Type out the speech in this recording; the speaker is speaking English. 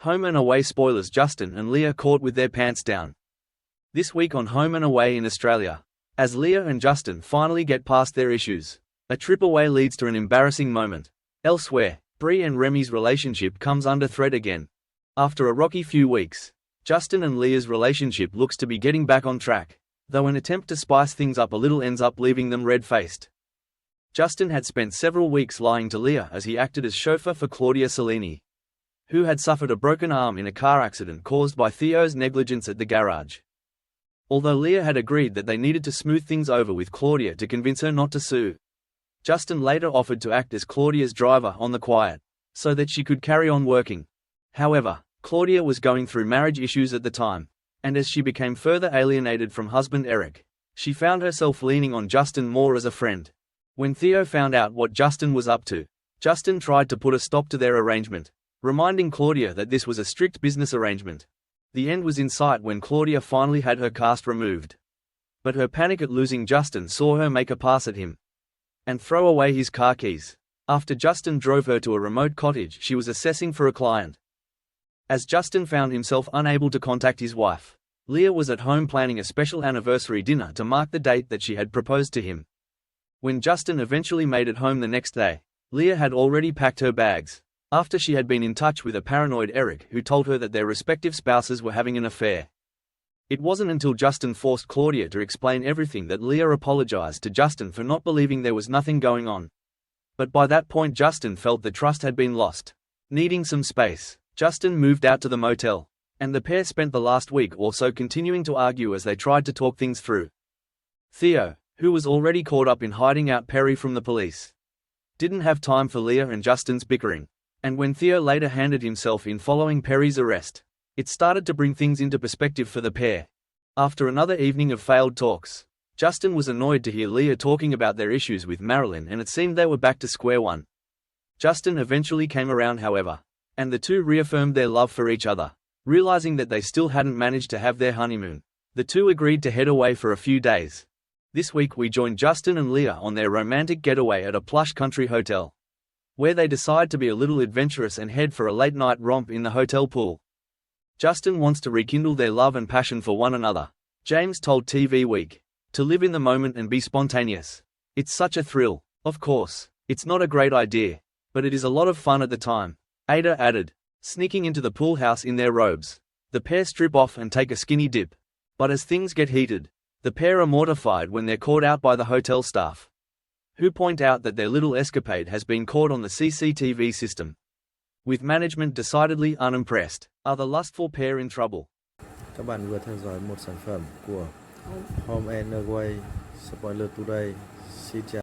Home and away spoilers. Justin and Leah caught with their pants down. This week on Home and Away in Australia, as Leah and Justin finally get past their issues, a trip away leads to an embarrassing moment. Elsewhere, Bree and Remi's relationship comes under threat again. After a rocky few weeks, Justin and Leah's relationship looks to be getting back on track, though an attempt to spice things up a little ends up leaving them red-faced. Justin had spent several weeks lying to Leah as he acted as chauffeur for Claudia Cellini, who had suffered a broken arm in a car accident caused by Theo's negligence at the garage. Although Leah had agreed that they needed to smooth things over with Claudia to convince her not to sue, Justin later offered to act as Claudia's driver on the quiet, so that she could carry on working. However, Claudia was going through marriage issues at the time, and as she became further alienated from husband Eric, she found herself leaning on Justin more as a friend. When Theo found out what Justin was up to, Justin tried to put a stop to their arrangement, reminding Claudia that this was a strict business arrangement. The end was in sight when Claudia finally had her cast removed. But her panic at losing Justin saw her make a pass at him and throw away his car keys. After Justin drove her to a remote cottage she was assessing for a client. As Justin found himself unable to contact his wife, Leah was at home planning a special anniversary dinner to mark the date that she had proposed to him. When Justin eventually made it home the next day, Leah had already packed her bags, after she had been in touch with a paranoid Eric who told her that their respective spouses were having an affair. It wasn't until Justin forced Claudia to explain everything that Leah apologized to Justin for not believing there was nothing going on. But by that point Justin felt the trust had been lost. Needing some space, Justin moved out to the motel, and the pair spent the last week or so continuing to argue as they tried to talk things through. Theo, who was already caught up in hiding out Perry from the police, didn't have time for Leah and Justin's bickering. And when Theo later handed himself in following Perry's arrest, it started to bring things into perspective for the pair. After another evening of failed talks, Justin was annoyed to hear Leah talking about their issues with Marilyn and it seemed they were back to square one. Justin eventually came around however, and the two reaffirmed their love for each other. Realizing that they still hadn't managed to have their honeymoon, the two agreed to head away for a few days. This week we join Justin and Leah on their romantic getaway at a plush country hotel, where they decide to be a little adventurous and head for a late-night romp in the hotel pool. Justin wants to rekindle their love and passion for one another. James told TV Week, "To live in the moment and be spontaneous. It's such a thrill. Of course, it's not a great idea, but it is a lot of fun at the time." Ada added, sneaking into the pool house in their robes. The pair strip off and take a skinny dip. But as things get heated, the pair are mortified when they're caught out by the hotel staff, who point out that their little escapade has been caught on the CCTV system. With management decidedly unimpressed, are the lustful pair in trouble? Các bạn vừa theo dõi một sản phẩm của Home and Away Spoiler Today. Xin chào.